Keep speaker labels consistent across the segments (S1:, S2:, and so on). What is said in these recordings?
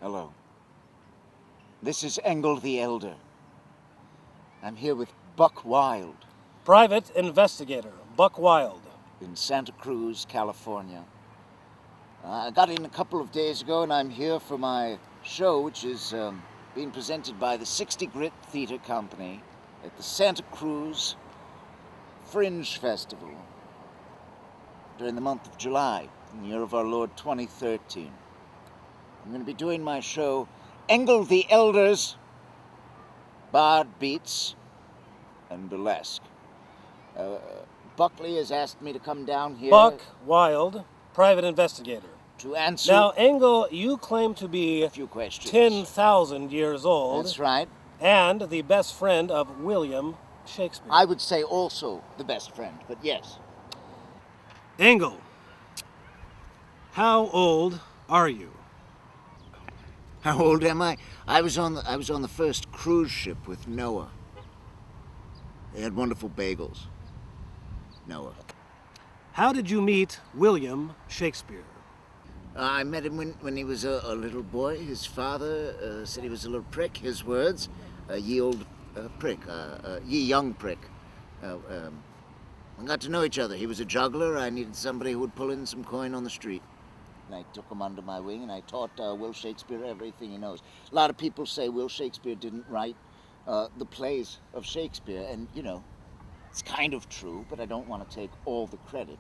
S1: Hello. This is Engel the Elder. I'm here with Buck Wild
S2: Private investigator, Buck Wild.
S1: in Santa Cruz, California. I got in a couple of days ago, and I'm here for my show, which is being presented by the 60 Grit Theater Company at the Santa Cruz Fringe Festival during the month of July, in the year of our Lord 2013. I'm going to be doing my show, Engel the Elder's BARD Beats and Burlesque. Buckley has asked me to come down here
S2: Buck Wild, private investigator.
S1: to answer
S2: Now, Engel, you claim to be
S1: a few questions.
S2: 10,000 years old.
S1: That's right.
S2: And the best friend of William Shakespeare.
S1: I would say also the best friend, but yes.
S2: Engel, how old are you?
S1: How old am I? I was on the first cruise ship with Noah. They had wonderful bagels. Noah.
S2: How did you meet William Shakespeare?
S1: I met him when he was a little boy. His father said he was a little prick, his words. Ye old prick, ye young prick. We got to know each other. He was a juggler. I needed somebody who would pull in some coin on the street. And I took him under my wing, and I taught Will Shakespeare everything he knows. A lot of people say Will Shakespeare didn't write the plays of Shakespeare, and, you know, it's kind of true, but I don't want to take all the credit.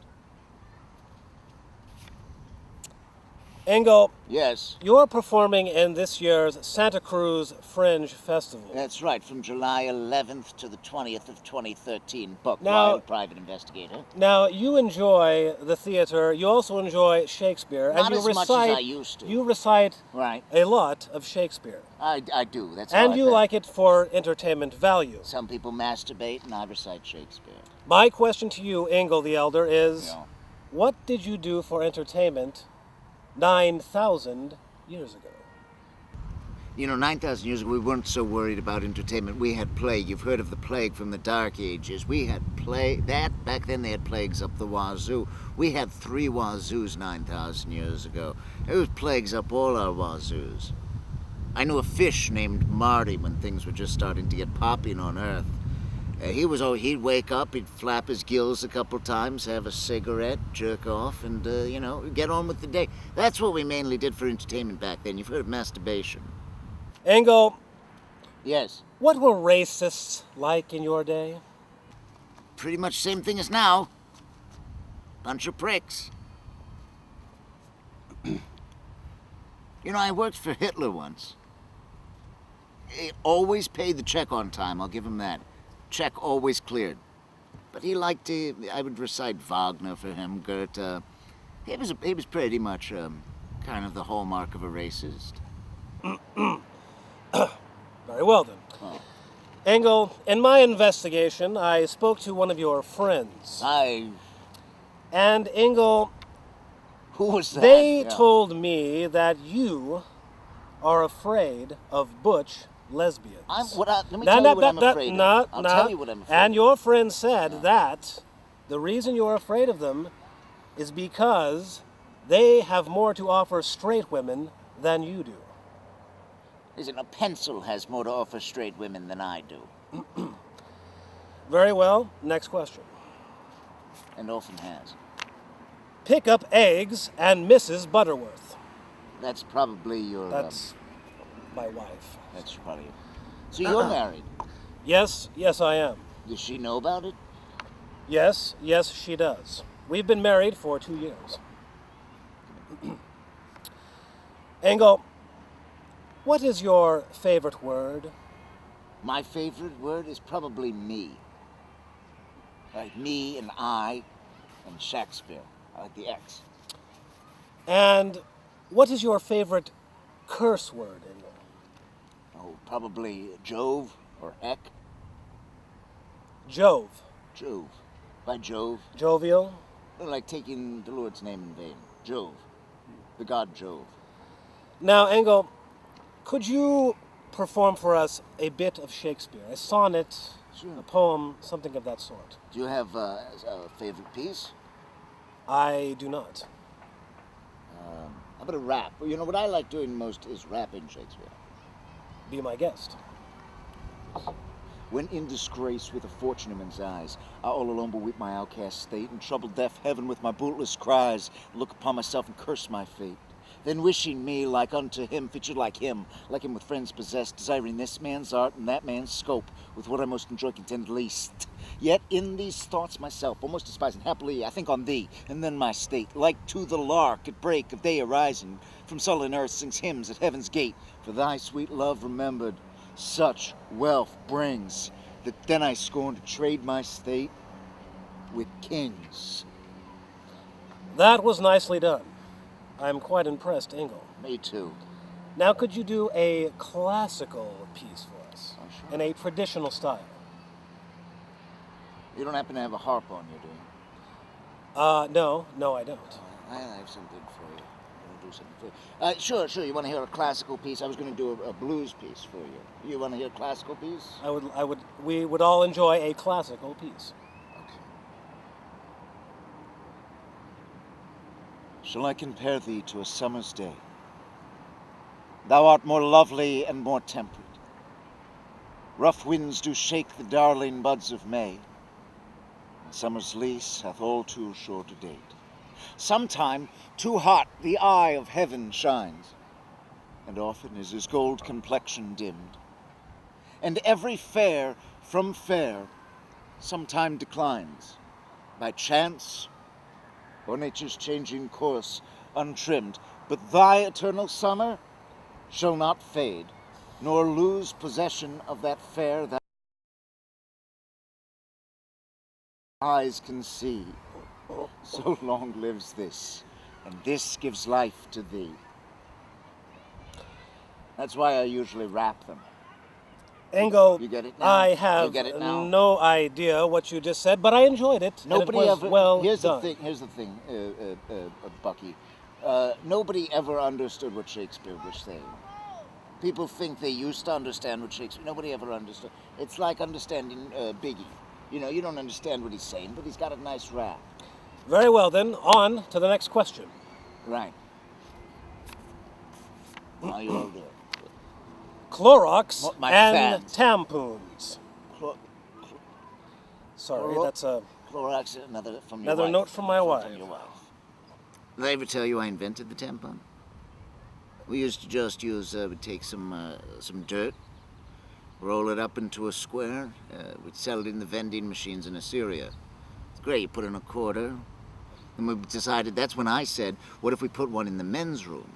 S2: Engel,
S1: Yes.
S2: you're performing in this year's Santa Cruz Fringe Festival.
S1: That's right, from July 11th to the 20th of 2013. Buck
S2: Now-
S1: Wild, private investigator.
S2: Now, you enjoy the theater. You also enjoy Shakespeare.
S1: Not
S2: and you
S1: as
S2: recite,
S1: much as I used to.
S2: You recite
S1: Right.
S2: a lot of Shakespeare.
S1: I do. That's how
S2: And
S1: I
S2: you
S1: think.
S2: like it for entertainment value.
S1: Some people masturbate, and I recite Shakespeare.
S2: My question to you, Engel the Elder, is
S1: Yeah.
S2: what did you do for entertainment 9,000 years ago?
S1: You know, 9,000 years ago, we weren't so worried about entertainment. We had plague. You've heard of the plague from the Dark Ages. We had plague. Back then they had plagues up the wazoo. We had 3 wazoos 9,000 years ago. There was plagues up all our wazoos. I knew a fish named Marty when things were just starting to get popping on Earth. He'd wake up, he'd flap his gills a couple times, have a cigarette, jerk off, and, get on with the day. That's what we mainly did for entertainment back then. You've heard of masturbation.
S2: Engel,
S1: Yes.
S2: what were racists like in your day?
S1: Pretty much same thing as now. Bunch of pricks. You know, I worked for Hitler once. He always paid the check on time, I'll give him that. Check always cleared. But he liked to, I would recite Wagner for him, Goethe. He was pretty much kind of the hallmark of a racist.
S2: Very well then.
S1: Oh.
S2: Engel, in my investigation, I spoke to one of your friends. And Engel,
S1: Who was that?
S2: they
S1: Yeah.
S2: told me that you are afraid of butch lesbians.
S1: Let me tell you what I'm afraid of. I'll tell you what I'm afraid
S2: And
S1: of.
S2: your friend said that the reason you're afraid of them is because they have more to offer straight women than you do.
S1: Listen, a pencil has more to offer straight women than I do.
S2: Very well. Next question.
S1: And often has.
S2: Pick up eggs and Mrs. Butterworth.
S1: That's probably your...
S2: That's my wife.
S1: That's probably... So you're married.
S2: Yes, I am.
S1: Does she know about it?
S2: Yes, she does. We've been married for 2 years. Engel, what is your favorite word?
S1: My favorite word is probably me. Like me and I and Shakespeare. I like the X.
S2: And what is your favorite curse word, Engel?
S1: Oh, probably Jove or Eck.
S2: Jove.
S1: Jove. By Jove.
S2: Jovial?
S1: Like taking the Lord's name in vain. Jove. The god Jove.
S2: Now, Engel, could you perform for us a bit of Shakespeare? A sonnet,
S1: Sure.
S2: a poem, something of that sort.
S1: Do you have a favorite piece?
S2: I do not.
S1: How about a rap? You know, what I like doing most is rapping Shakespeare.
S2: Be my guest.
S1: When in disgrace with a fortune in men's eyes, I all alone beweep my outcast state, and trouble deaf heaven with my bootless cries, look upon myself and curse my fate. Then wishing me like unto him, featured like him with friends possessed, desiring this man's art and that man's scope, with what I most enjoy contend least. Yet in these thoughts myself, almost despising happily, I think on thee, and then my state, like to the lark at break of day arising, from sullen earth sings hymns at heaven's gate, for thy sweet love remembered, such wealth brings, that then I scorn to trade my state with kings.
S2: That was nicely done. I'm quite impressed, Engel.
S1: Me too.
S2: Now, could you do a classical piece for us?
S1: Oh, sure.
S2: In a traditional style?
S1: You don't happen to have a harp on you, do you?
S2: No, I don't.
S1: I have something for you. I'll do something for you. Sure. You want to hear a classical piece? I was going to do a blues piece for you. You want to hear a classical piece?
S2: We would all enjoy a classical piece.
S1: Shall I compare thee to a summer's day? Thou art more lovely and more temperate. Rough winds do shake the darling buds of May, and summer's lease hath all too short a date. Sometime too hot the eye of heaven shines, and often is his gold complexion dimmed. And every fair from fair sometime declines, by chance or nature's changing course untrimmed. But thy eternal summer shall not fade, nor lose possession of that fair that eyes can see. So long lives this, and this gives life to thee. That's why I usually rap them.
S2: Engel,
S1: You get it now?
S2: I
S1: You
S2: have
S1: get it now?
S2: no idea what you just said, but I enjoyed it.
S1: Nobody
S2: and it was
S1: ever.
S2: well
S1: here's
S2: done.
S1: the thing, Bucky. Nobody ever understood what Shakespeare was saying. People think they used to understand what Shakespeare. Nobody ever understood. It's like understanding Biggie. You know, you don't understand what he's saying, but he's got a nice rap.
S2: Very well, then, on to the next question.
S1: Right. Now you all do it.
S2: Clorox
S1: My
S2: and
S1: fans.
S2: tampons.
S1: Chlor-
S2: Sorry,
S1: Cloro-
S2: that's a
S1: Clorox, another from your
S2: another
S1: wife.
S2: note from my wife.
S1: From your wife. Did I ever tell you I invented the tampon? We used to just use, we'd take some dirt, roll it up into a square, we'd sell it in the vending machines in Assyria. It's great, you put in a quarter. And we decided, that's when I said, what if we put one in the men's room?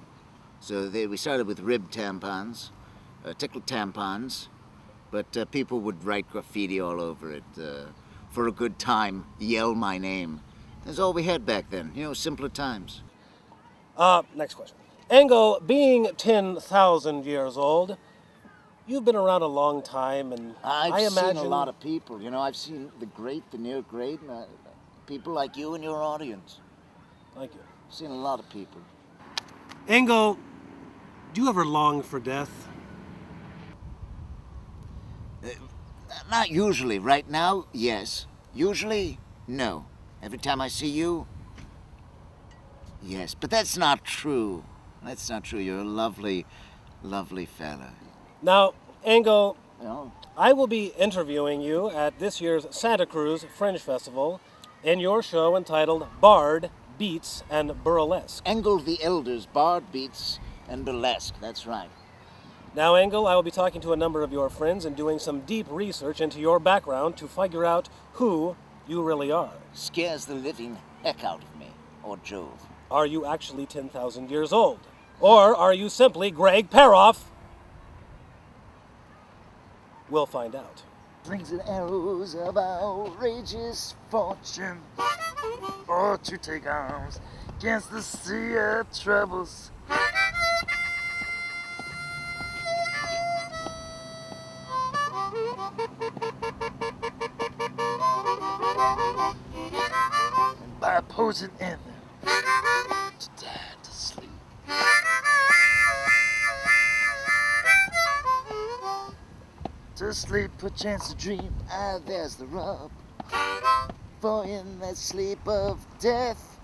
S1: So we started with rib tampons, tickle tampons, but people would write graffiti all over it. For a good time, yell my name. That's all we had back then, you know, simpler times.
S2: Next question. Engel, being 10,000 years old, you've been around a long time, and I imagine...
S1: seen a lot of people, you know, I've seen the great, the near great, and people like you and your audience.
S2: Thank you.
S1: I've seen a lot of people.
S2: Engel, do you ever long for death?
S1: Not usually. Right now, yes. Usually, no. Every time I see you, yes. But that's not true. That's not true. You're a lovely, lovely fella.
S2: Now, Engel,
S1: You know?
S2: I will be interviewing you at this year's Santa Cruz Fringe Festival in your show entitled BARD, Beats, and Burlesque.
S1: Engel the Elder's BARD, Beats, and Burlesque. That's right.
S2: Now, Engel, I will be talking to a number of your friends and doing some deep research into your background to figure out who you really are.
S1: Scares the living heck out of me. Or Jove.
S2: Are you actually 10,000 years old? Or are you simply Greg Paroff? We'll find out.
S1: Rings and arrows of outrageous fortune, or to take arms against the sea of troubles. And by opposing in them, to die to sleep. To sleep, perchance to dream, there's the rub. For in that sleep of death,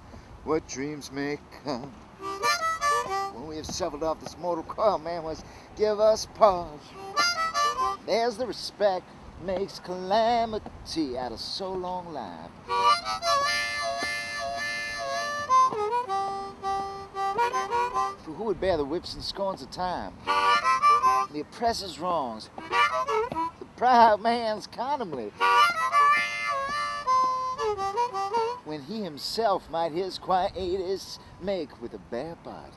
S1: what dreams may come. you shuffled off this mortal coil, man, was give us pause. There's the respect makes calamity out of so long life. For who would bear the whips and scorns of time, the oppressor's wrongs, the proud man's contumely, when he himself might his quietus make with a bare body?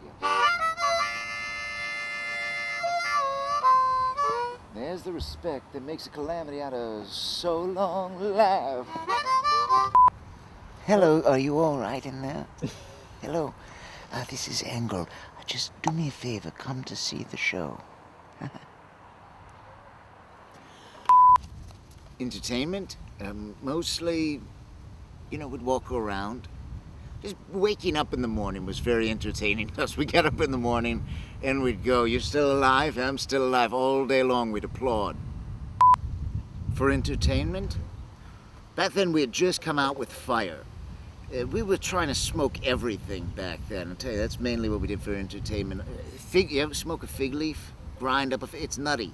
S1: There's the respect that makes a calamity out of so long life. Hello, are you all right in there? Hello, this is Engel. Just do me a favor, come to see the show. Entertainment? Mostly, you know, we'd walk around. Just waking up in the morning was very entertaining because we get up in the morning and we'd go, "You're still alive? I'm still alive." All day long we'd applaud. For entertainment? Back then we had just come out with Fire. We were trying to smoke everything back then. I'll tell you, that's mainly what we did for entertainment. You ever smoke a fig leaf? Grind up it's nutty.